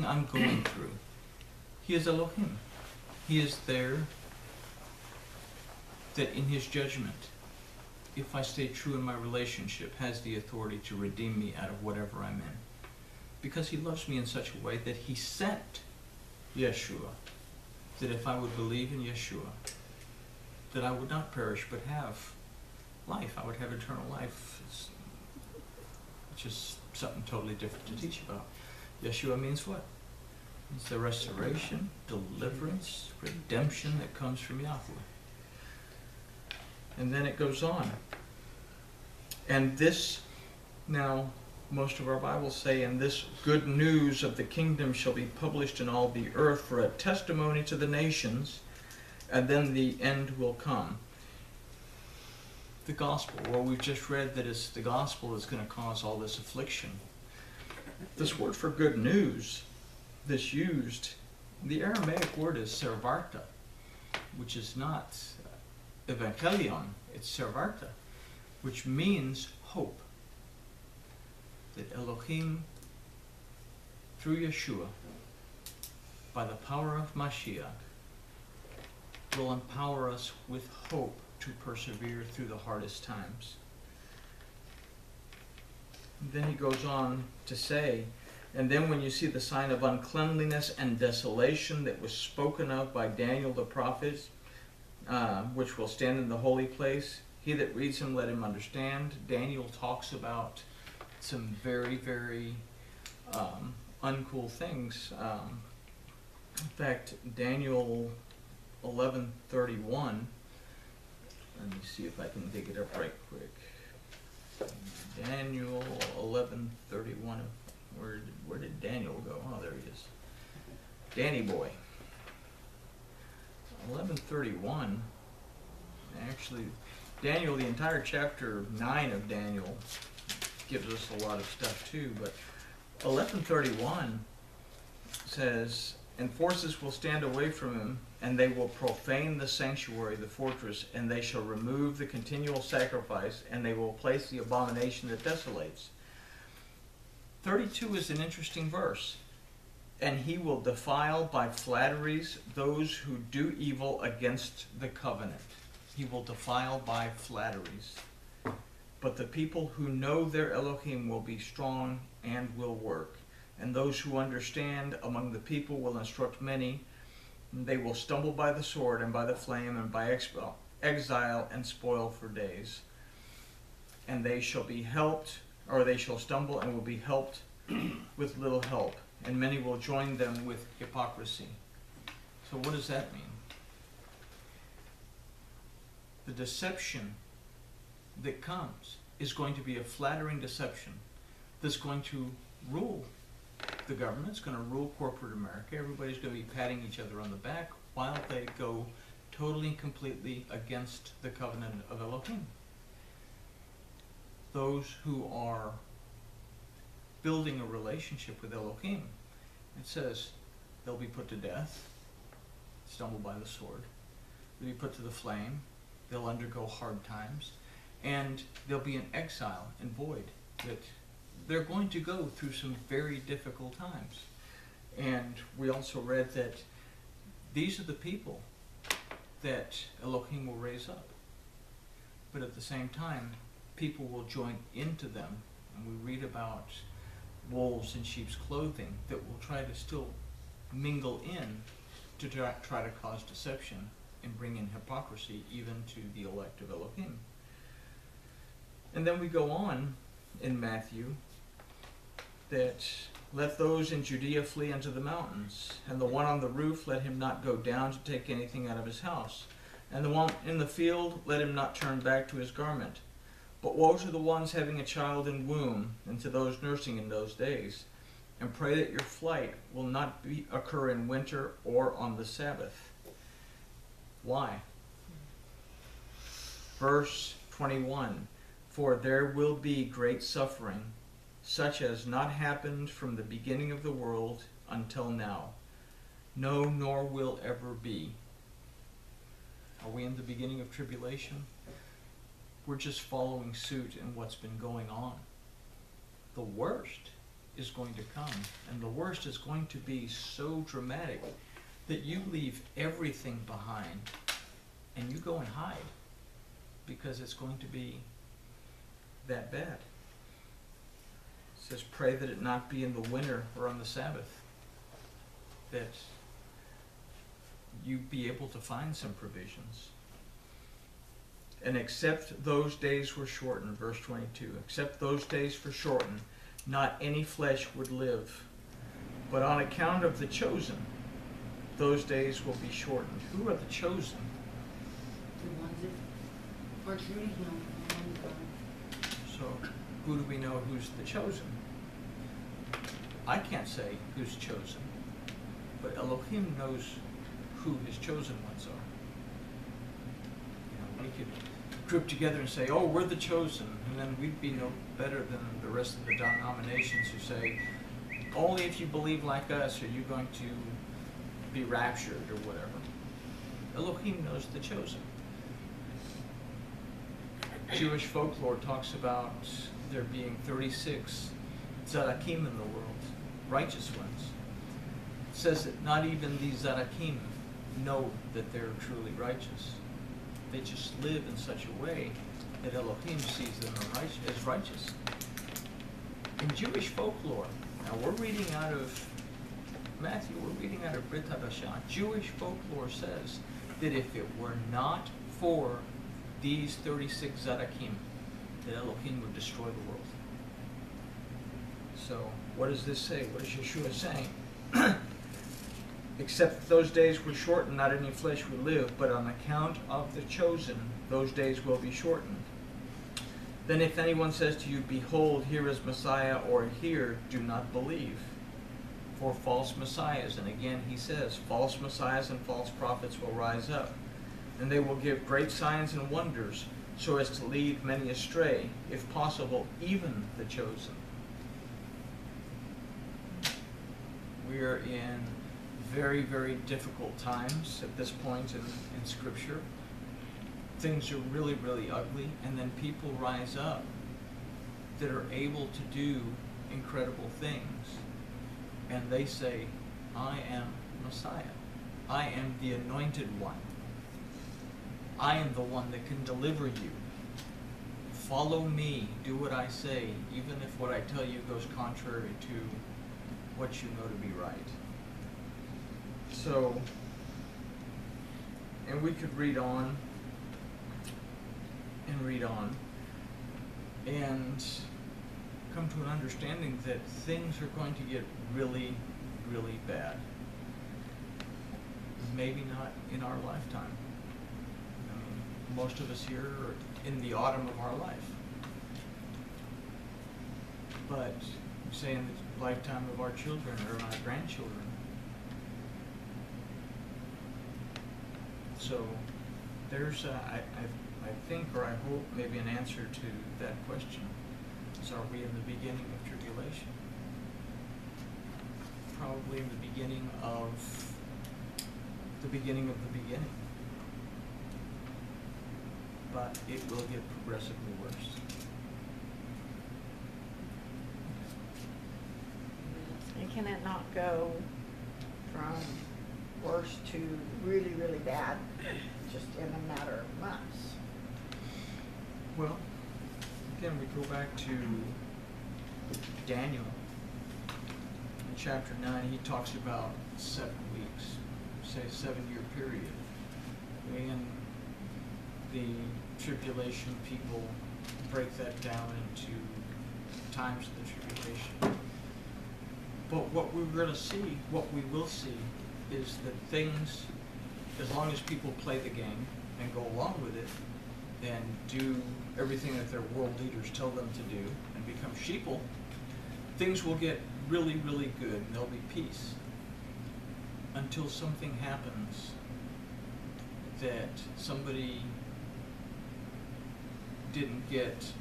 everything I'm going through. He is Elohim. He is there that in his judgment, if I stay true in my relationship, has the authority to redeem me out of whatever I'm in. Because he loves me in such a way that he sent Yeshua, that if I would believe in Yeshua, that I would not perish but have life. I would have eternal life. It's just something totally different to teach about. Yeshua means what? It's the restoration, deliverance, redemption that comes from Yahweh. And then it goes on. And this, now, most of our Bibles say, and this good news of the kingdom shall be published in all the earth for a testimony to the nations, and then the end will come. The gospel, well, we've just read that it's the gospel that's going to cause all this affliction. This word for good news that's used, the Aramaic word is servarta, which is not evangelion, it's servarta, which means hope. That Elohim, through Yeshua, by the power of Mashiach, will empower us with hope to persevere through the hardest times. And then he goes on to say, and then when you see the sign of uncleanliness and desolation that was spoken of by Daniel the prophet, which will stand in the holy place, he that reads him, let him understand. Daniel talks about some very, very uncool things. In fact, Daniel 11:31. Let me see if I can dig it up right quick. Daniel 11:31. Where did Daniel go? Oh, there he is. Danny boy. 11:31. Actually, Daniel, the entire chapter 9 of Daniel gives us a lot of stuff too, but 11:31 says, and forces will stand away from him, and they will profane the sanctuary, the fortress, and they shall remove the continual sacrifice, and they will place the abomination that desolates. 32 is an interesting verse. And he will defile by flatteries those who do evil against the covenant. He will defile by flatteries. But the people who know their Elohim will be strong and will work. And those who understand among the people will instruct many. And they will stumble by the sword and by the flame and by exile and spoil for days. And they shall be helped, or they shall stumble and will be helped with little help. And many will join them with hypocrisy. So what does that mean? The deception that comes is going to be a flattering deception that's going to rule the government. It's going to rule corporate America. Everybody's going to be patting each other on the back while they go totally and completely against the covenant of Elohim. Those who are building a relationship with Elohim, it says they'll be put to death, stumble by the sword, they'll be put to the flame, they'll undergo hard times, and they'll be in exile and void. That they're going to go through some very difficult times. And we also read that these are the people that Elohim will raise up. But at the same time, people will join into them. And we read about wolves in sheep's clothing that will try to still mingle in to try to cause deception and bring in hypocrisy even to the elect of Elohim. And then we go on in Matthew that let those in Judea flee unto the mountains, and the one on the roof let him not go down to take anything out of his house, and the one in the field let him not turn back to his garment. But woe to the ones having a child in womb, and to those nursing in those days. And pray that your flight will not occur in winter or on the Sabbath. Why? Verse 21, for there will be great suffering, such as not happened from the beginning of the world until now. No, nor will ever be. Are we in the beginning of tribulation? We're just following suit in what's been going on. The worst is going to come. And the worst is going to be so dramatic that you leave everything behind and you go and hide, because it's going to be that bad. It says, pray that it not be in the winter or on the Sabbath, that you be able to find some provisions. And except those days were shortened, verse 22, except those days were shortened, not any flesh would live. But on account of the chosen, those days will be shortened. Who are the chosen? The ones that are truly known. So, who do we know who's the chosen? I can't say who's chosen, but Elohim knows who his chosen ones are. You know, we could group together and say, oh, we're the chosen, and then we'd be no better than the rest of the denominations who say, only if you believe like us are you going to be raptured or whatever. Elohim knows the chosen. Jewish folklore talks about there being 36 tzaddakim in the world, righteous ones. It says that not even these tzaddakim know that they're truly righteous. They just live in such a way that Elohim sees them as righteous. In Jewish folklore, now we're reading out of Matthew, we're reading out of Brit Hadashah. Jewish folklore says that if it were not for these 36 tzaddakim, that Elohim would destroy the world. So, what does this say? What is Yeshua saying? Except those days were shortened, not any flesh would live, but on account of the chosen, those days will be shortened. Then if anyone says to you, behold, here is Messiah, or here, do not believe. For false messiahs, and again he says, false messiahs and false prophets will rise up, and they will give great signs and wonders, so as to lead many astray, if possible, even the chosen. We are in very, very difficult times at this point in Scripture. Things are really, really ugly, and then people rise up that are able to do incredible things. And they say, I am Messiah. I am the anointed one. I am the one that can deliver you. Follow me, do what I say, even if what I tell you goes contrary to what you know to be right. So, and we could read on and read on and come to an understanding that things are going to get really, really bad. Maybe not in our lifetime. I mean, most of us here are in the autumn of our life. But say in the lifetime of our children or our grandchildren. So there's, I think, or I hope, maybe an answer to that question. So are we in the beginning of tribulation? Probably in the beginning of the beginning. But it will get progressively worse. And can it not go from worse to really, really bad just in a matter of months? Well, again, we go back to Daniel. In chapter 9, he talks about 7 weeks, say a 7-year period. And the tribulation people break that down into times of the tribulation. But what we're going to see, what we will see, is that things, as long as people play the game and go along with it and do everything that their world leaders tell them to do and become sheeple, things will get really, really good and there'll be peace until something happens that somebody didn't get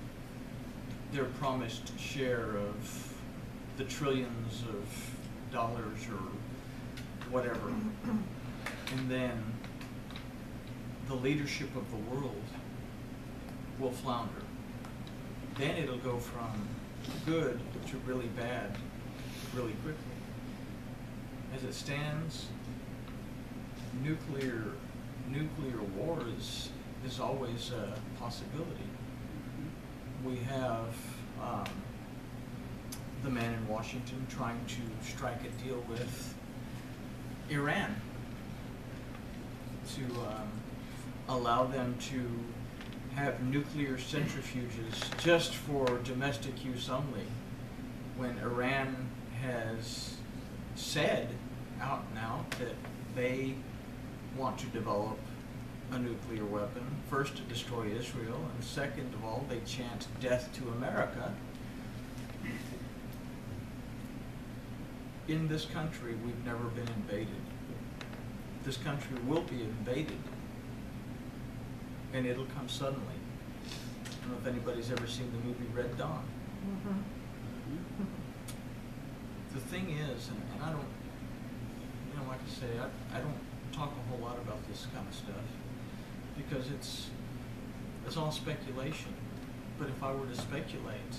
their promised share of the trillions of dollars or whatever. And then the leadership of the world will flounder. Then it'll go from good to really bad really quickly. As it stands, nuclear war is always a possibility. We have the man in Washington trying to strike a deal with Iran to allow them to have nuclear centrifuges just for domestic use only, when Iran has said out and out that they want to develop a nuclear weapon, first to destroy Israel, and second of all, they chant death to America. In this country, we've never been invaded. This country will be invaded, and it'll come suddenly. I don't know if anybody's ever seen the movie Red Dawn. Mm-hmm. The thing is, and I don't, like I say, I don't talk a whole lot about this kind of stuff because it's all speculation. But if I were to speculate,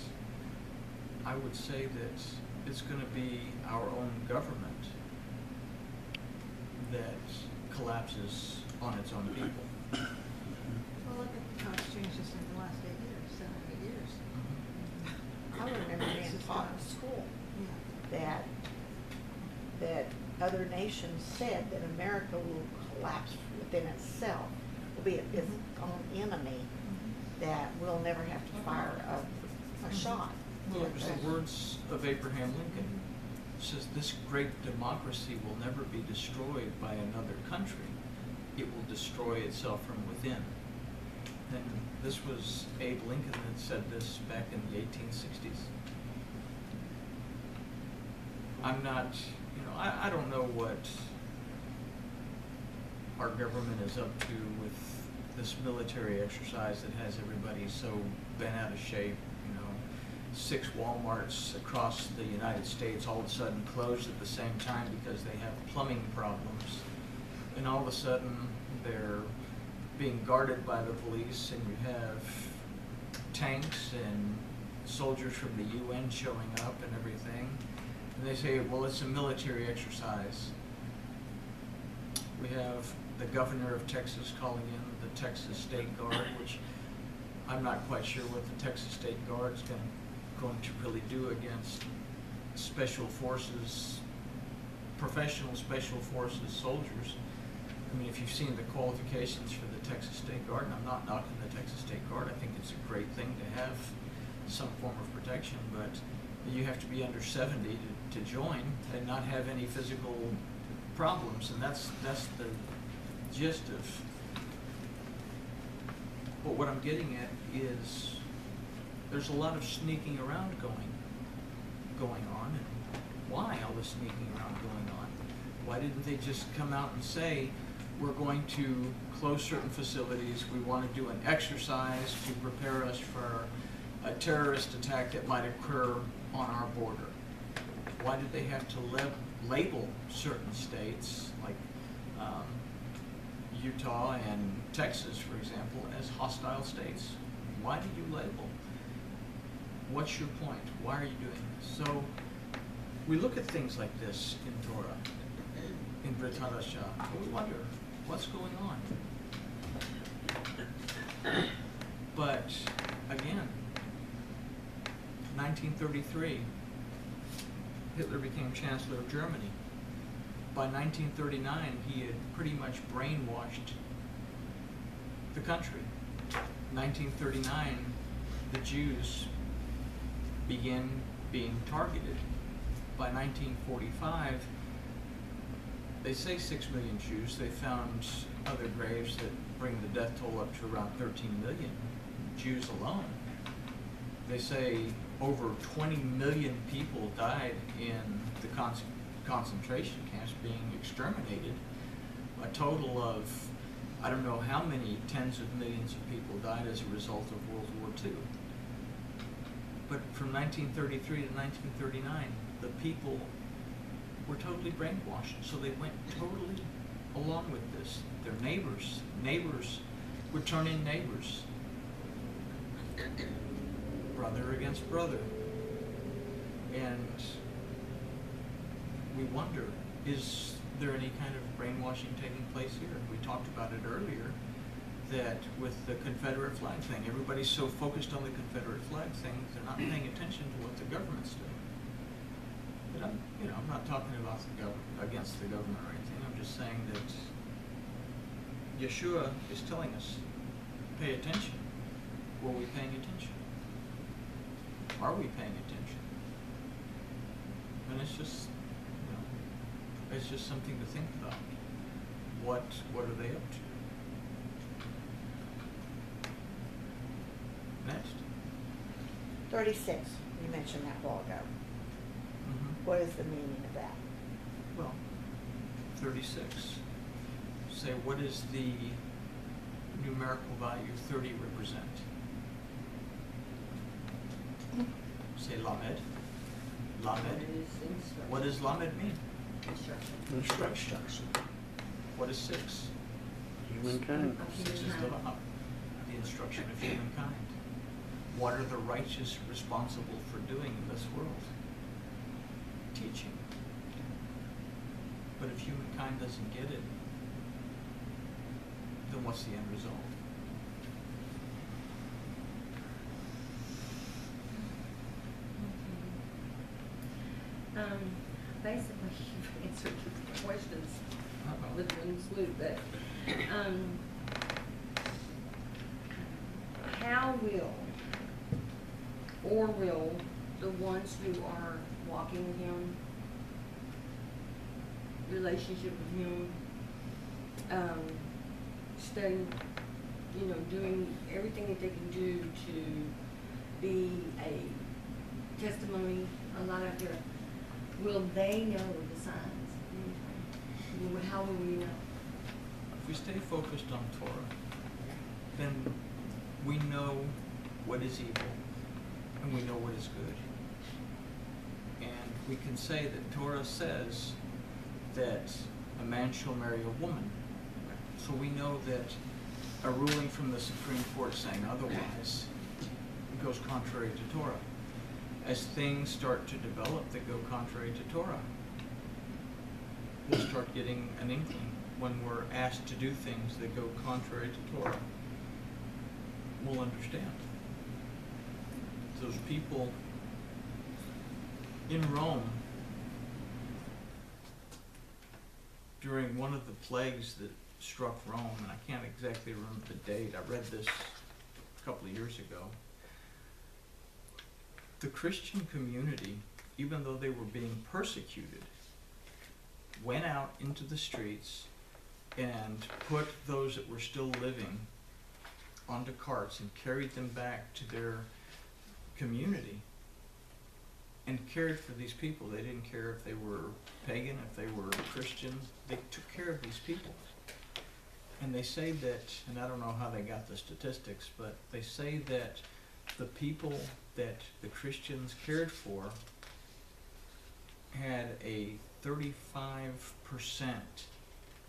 I would say that it's going to be our own government that collapses on its own people. Well, look at how it's changed just in the last 8 years, 7 or 8 years. Mm-hmm. I remember being taught in school that other nations said that America will collapse within itself, will be its own enemy, that we'll never have to fire a shot. Well, it was the words of Abraham Lincoln. It says, this great democracy will never be destroyed by another country. It will destroy itself from within. And this was Abe Lincoln that said this back in the 1860s. I'm not, I don't know what our government is up to with this military exercise that has everybody so bent out of shape. 6 Walmarts across the United States all of a sudden closed at the same time because they have plumbing problems. And all of a sudden they're being guarded by the police, and you have tanks and soldiers from the UN showing up and everything. And they say, well, it's a military exercise. We have the governor of Texas calling in the Texas State Guard, which I'm not quite sure what the Texas State Guard is going to really do against special forces, professional special forces soldiers. I mean, if you've seen the qualifications for the Texas State Guard, and I'm not knocking the Texas State Guard, I think it's a great thing to have some form of protection, but you have to be under 70 to join and not have any physical problems, and that's the gist of. But what I'm getting at is there's a lot of sneaking around going on, and why all this sneaking around going on? Why didn't they just come out and say, we're going to close certain facilities, we want to do an exercise to prepare us for a terrorist attack that might occur on our border? Why did they have to label certain states, like Utah and Texas, for example, as hostile states? Why did you label? What's your point? Why are you doing this? So we look at things like this in Torah, in Brit Hadashah, and we wonder, what's going on? But again, 1933, Hitler became Chancellor of Germany. By 1939, he had pretty much brainwashed the country. 1939, the Jews began being targeted. By 1945, they say 6 million Jews. They found other graves that bring the death toll up to around 13 million Jews alone. They say over 20 million people died in the concentration camps being exterminated. A total of, I don't know how many tens of millions of people died as a result of World War II. But from 1933 to 1939, the people were totally brainwashed, so they went totally along with this. Their neighbors would turn in neighbors. Brother against brother. And we wonder, is there any kind of brainwashing taking place here? We talked about it earlier, that with the Confederate flag thing, everybody's so focused on the Confederate flag thing, they're not paying attention to what the government's doing. But I'm not talking about against the government or anything. I'm just saying that Yeshua is telling us, pay attention. Were we paying attention? Are we paying attention? And it's just, it's just something to think about. What are they up to? Next. 36, you mentioned that a while ago. Mm-hmm. What is the meaning of that? Well, 36. Say, what does the numerical value 30 represent? Say Lamed. Lamed. What does Lamed mean? Instruction. What is 6? Humankind. 6 is the instruction of humankind. What are the righteous responsible for doing in this world? Teaching. But if humankind doesn't get it, then what's the end result? Basically, you've answered the questions Uh-oh. with one swoop, but how will the ones who are walking with him, relationship with him, studying, doing everything that they can do to be a testimony, a light out there, will they know the signs? How will we know? If we stay focused on Torah, then we know what is evil and we know what is good. And we can say that Torah says that a man shall marry a woman. So we know that a ruling from the Supreme Court saying otherwise goes contrary to Torah. As things start to develop that go contrary to Torah, we'll start getting an inkling. When we're asked to do things that go contrary to Torah, we'll understand. Those people in Rome, during one of the plagues that struck Rome, and I can't exactly remember the date, I read this a couple of years ago, the Christian community, even though they were being persecuted, went out into the streets and put those that were still living onto carts and carried them back to their community and cared for these people. They didn't care if they were pagan, if they were Christian. They took care of these people. And they say that, and I don't know how they got the statistics, but they say that the people that the Christians cared for had a 35%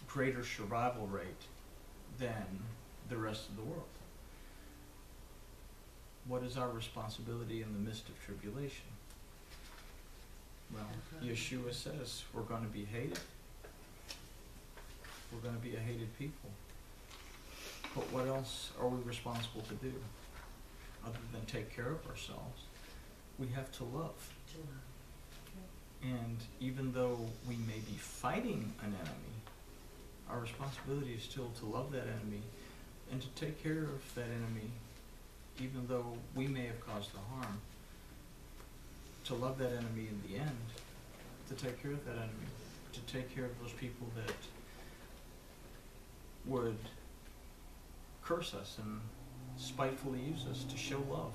greater survival rate than the rest of the world. What is our responsibility in the midst of tribulation? Well, Yeshua says we're going to be hated. We're going to be a hated people. But what else are we responsible to do other than take care of ourselves? We have to love. And even though we may be fighting an enemy, our responsibility is still to love that enemy and to take care of that enemy, even though we may have caused the harm. To love that enemy in the end, to take care of that enemy, to take care of those people that would curse us and spitefully use us, to show love.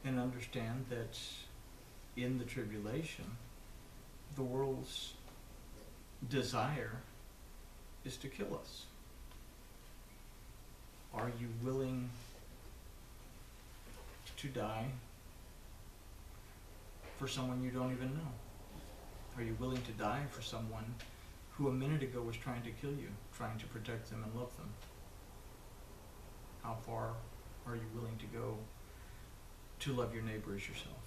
And understand that in the tribulation, the world's desire is to kill us. Are you willing to die for someone you don't even know? Are you willing to die for someone who a minute ago was trying to kill you, trying to protect them and love them? How far are you willing to go to love your neighbor as yourself?